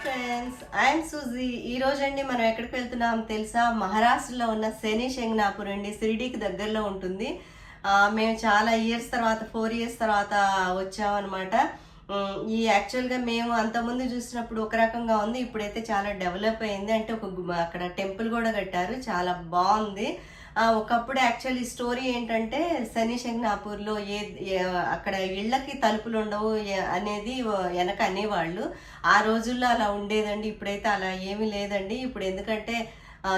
Friends, I'm suji. ఈ రోజు అండి మనం ఎక్కడికి వెళ్తున్నాం తెలుసా? మహారాష్ట్రలో ఉన్న శని శంగ్నాపూర్ అండి, షిరిడీకి దగ్గరలో ఉంటుంది. మేము చాలా ఇయర్స్ తర్వాత 4 ఇయర్స్ తర్వాత వచ్చామన్నమాట. ఈ యాక్చువల్గా మేము అంతకుముందు చూసినప్పుడు ఒక రకంగా ఉంది, ఇప్పుడైతే చాలా డెవలప్ అయింది. అంటే అక్కడ టెంపుల్ కూడా కట్టారు, చాలా బాగుంది. ఒకప్పుడు యాక్చువల్లీ స్టోరీ ఏంటంటే శని శంగ్నాపూర్లో అక్కడ ఇళ్ళకి తలుపులు ఉండవు అనేది వెనక అనేవాళ్ళు. ఆ రోజుల్లో అలా ఉండేదండి. ఇప్పుడైతే అలా ఏమీ లేదండి. ఇప్పుడు ఎందుకంటే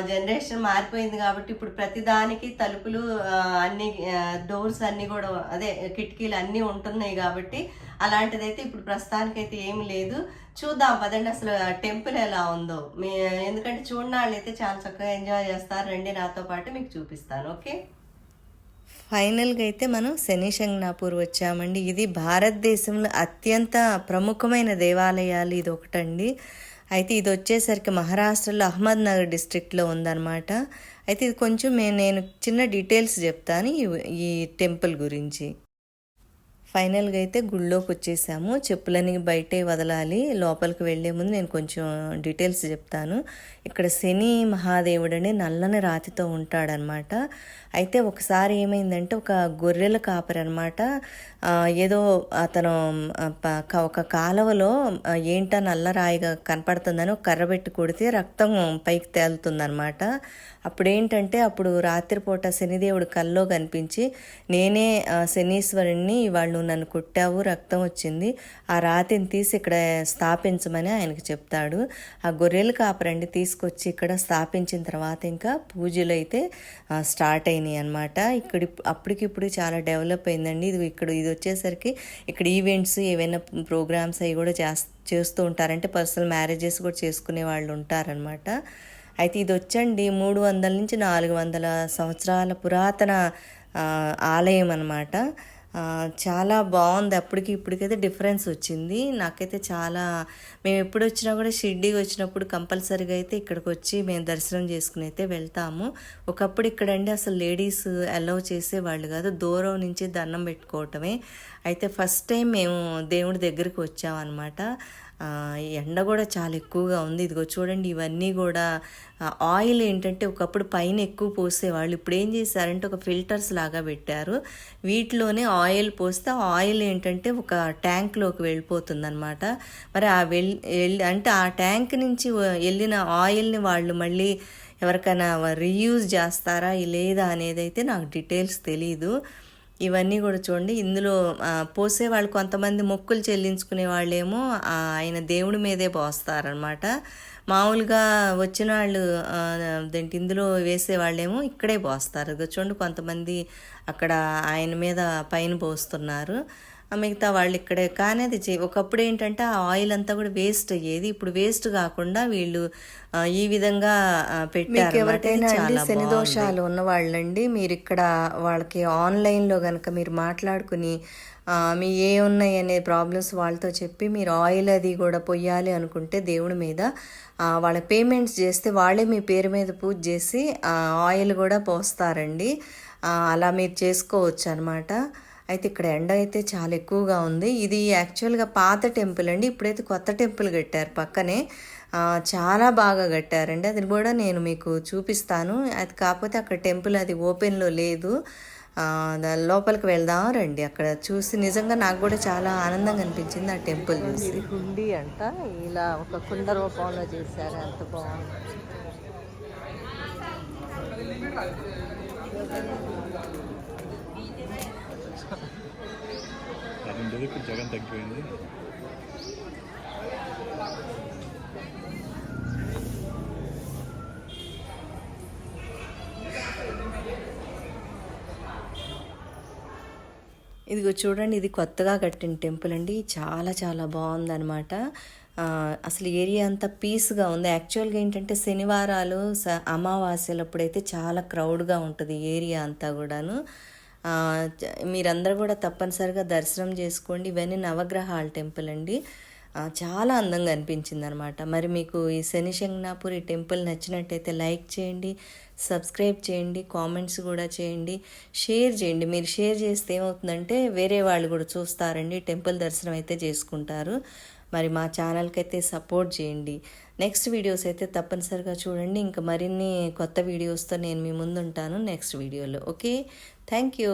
జనరేషన్ మారిపోయింది కాబట్టి ఇప్పుడు ప్రతిదానికి తలుపులు అన్ని డోర్స్ అన్నీ కూడా అదే కిటికీలు అన్నీ ఉంటున్నాయి కాబట్టి అలాంటిదైతే ఇప్పుడు ప్రస్తుతానికైతే ఏమి లేదు. చూద్దాం పదండి అసలు టెంపుల్ ఎలా ఉందో. ఎందుకంటే చూడని వాళ్ళు అయితే చాలా చక్కగా ఎంజాయ్ చేస్తారు. రండి నాతో పాటు మీకు చూపిస్తాను. ఓకే, ఫైనల్గా అయితే మనం శని శంగ్నాపూర్ వచ్చామండి. ఇది భారతదేశంలో అత్యంత ప్రముఖమైన దేవాలయాలు ఇది ఒకటండి. అయితే ఇది వచ్చేసరికి మహారాష్ట్రలో అహ్మద్ నగర్ డిస్ట్రిక్ట్లో ఉందన్నమాట. అయితే ఇది కొంచెం నేను చిన్న డీటెయిల్స్ చెప్తాను ఈ టెంపుల్ గురించి. ఫైనల్గా అయితే గుళ్ళోకి వచ్చేసాము. చెప్పులని బయటే వదలాలి. లోపలికి వెళ్లే ముందు నేను కొంచెం డీటెయిల్స్ చెప్తాను. ఇక్కడ శని మహాదేవుడని నల్లని రాతితో ఉంటాడనమాట. అయితే ఒకసారి ఏమైందంటే ఒక గొర్రెల కాపరి అనమాట, ఏదో అతను ఒక కాలువలో ఏంటో నల్లరాయిగా కనపడుతుందని ఒక కర్ర పెట్టి కొడితే రక్తం పైకి తేలుతుందనమాట. అప్పుడు రాత్రిపూట శనిదేవుడు కల్లో కనిపించి, నేనే శనీశ్వరుణ్ణి, ఇవాళ నువ్వు నన్ను కొట్టావు, రక్తం వచ్చింది, ఆ రాతిని తీసి ఇక్కడ స్థాపించమని ఆయనకి చెప్తాడు. ఆ గొర్రెల కాపరండి తీసుకొచ్చి ఇక్కడ స్థాపించిన తర్వాత ఇంకా పూజలు అయితే స్టార్ట్ అయినాయి అనమాట. అప్పటికిప్పుడు చాలా డెవలప్ అయిందండి. ఇది వచ్చేసరికి ఇక్కడ ఈవెంట్స్ ఏవైనా ప్రోగ్రామ్స్ అవి కూడా చేస్తూ ఉంటారంటే పర్సనల్ మ్యారేజెస్ కూడా చేసుకునే వాళ్ళు ఉంటారనమాట. అయితే ఇది వచ్చండి 300 నుంచి 400 సంవత్సరాల పురాతన ఆలయం అనమాట. చాలా బాగుంది. ఇప్పటికైతే డిఫరెన్స్ వచ్చింది. నాకైతే మేము ఎప్పుడు వచ్చినా కూడా షిర్డీకి వచ్చినప్పుడు కంపల్సరీగా అయితే ఇక్కడికి వచ్చి మేము దర్శనం చేసుకుని అయితే వెళ్తాము. ఒకప్పుడు ఇక్కడండి అసలు లేడీస్ అలౌ చేసేవాళ్ళు కాదు, దూరం నుంచి దండం పెట్టుకోవటమే. అయితే ఫస్ట్ టైం మేము దేవుడి దగ్గరికి వచ్చామన్నమాట. ఎండ కూడా చాలా ఎక్కువగా ఉంది. ఇదిగో చూడండి, ఇవన్నీ కూడా ఆయిల్ ఏంటంటే ఒకప్పుడు పైన ఎక్కువ పోసేవాళ్ళు, ఇప్పుడు ఏం చేశారంటే ఒక ఫిల్టర్స్ లాగా పెట్టారు. వీటిలోనే ఆయిల్ పోస్తే ఆయిల్ ఏంటంటే ఒక ట్యాంక్లోకి వెళ్ళిపోతుందన్నమాట. మరి అంటే ఆ ట్యాంక్ నుంచి వెళ్ళిన ఆయిల్ని వాళ్ళు మళ్ళీ ఎవరికైనా రీయూజ్ చేస్తారా లేదా అనేది అయితే నాకు డీటెయిల్స్ తెలీదు. ఇవన్నీ కూడా చూడండి, ఇందులో పోసేవాళ్ళు కొంతమంది మొక్కులు చెల్లించుకునే వాళ్ళేమో ఆయన దేవుడి మీదే పోస్తారనమాట. మామూలుగా వచ్చిన వాళ్ళు ఇందులో వేసేవాళ్ళేమో ఇక్కడే పోస్తారు. చూడండి, కొంతమంది అక్కడ ఆయన మీద పైన పోస్తున్నారు, మిగతా వాళ్ళు ఇక్కడే. కానీ అది ఒకప్పుడు ఏంటంటే ఆ ఆయిల్ అంతా కూడా వేస్ట్ అయ్యేది. ఇప్పుడు వేస్ట్ కాకుండా వీళ్ళు ఈ విధంగా పెట్టారు. ఎవరికైనా శని దోషాలు ఉన్న వాళ్ళండి, మీరు ఇక్కడ వాళ్ళకి ఆన్లైన్లో కనుక మీరు మాట్లాడుకుని మీ ఏ ఉన్నాయి అనే ప్రాబ్లమ్స్ వాళ్ళతో చెప్పి మీరు ఆయిల్ అది కూడా పొయ్యాలి అనుకుంటే దేవుడి మీద వాళ్ళ పేమెంట్స్ చేస్తే వాళ్ళే మీ పేరు మీద పూజ చేసి ఆయిల్ కూడా పోస్తారండి. అలా మీరు చేసుకోవచ్చు అనమాట. అయితే ఇక్కడ ఎండ అయితే చాలా ఎక్కువగా ఉంది. ఇది యాక్చువల్గా పాత టెంపుల్ అండి. ఇప్పుడైతే కొత్త టెంపుల్ కట్టారు పక్కనే, చాలా బాగా కట్టారండి. అది కూడా నేను మీకు చూపిస్తాను. అది కాకపోతే అక్కడ టెంపుల్ అది ఓపెన్లో లేదు. దాని లోపలికి వెళ్దాం రండి. అక్కడ చూసి నిజంగా నాకు కూడా చాలా ఆనందంగా అనిపించింది ఆ టెంపుల్ చూసి. హుండీ అంట, ఇలా ఒక కుండ రూపంలో చేశారు, ఎంత బాగుంది. జగన్ తగ్గిపోయింది. ఇదిగో చూడండి, ఇది కొత్తగా కట్టిన టెంపుల్ అండి. చాలా చాలా బాగుందనమాట. అసలు ఏరియా అంతా పీస్గా ఉంది. యాక్చువల్గా ఏంటంటే శనివారాలు అమావాస్యలప్పుడైతే చాలా క్రౌడ్గా ఉంటుంది ఏరియా అంతా కూడాను. మీరందరూ కూడా తప్పనిసరిగా దర్శనం చేసుకోండి. ఇవన్నీ నవగ్రహాల టెంపుల్ అండి. చాలా అందంగా అనిపించింది అనమాట. మరి మీకు ఈ శని శంగ్నాపూర్ ఈ టెంపుల్ నచ్చినట్టయితే లైక్ చేయండి, సబ్స్క్రైబ్ చేయండి, కామెంట్స్ కూడా చేయండి, షేర్ చేయండి. మీరు షేర్ చేస్తే ఏమవుతుందంటే వేరే వాళ్ళు కూడా చూస్తారండి, టెంపుల్ దర్శనం అయితే చేసుకుంటారు. మరి మా ఛానల్కి అయితే సపోర్ట్ చేయండి. నెక్స్ట్ వీడియోస్ అయితే తప్పనిసరిగా చూడండి. ఇంకా మరిన్ని కొత్త వీడియోస్తో నేను మీ ముందు ఉంటాను నెక్స్ట్ వీడియోలో. Okay, thank you.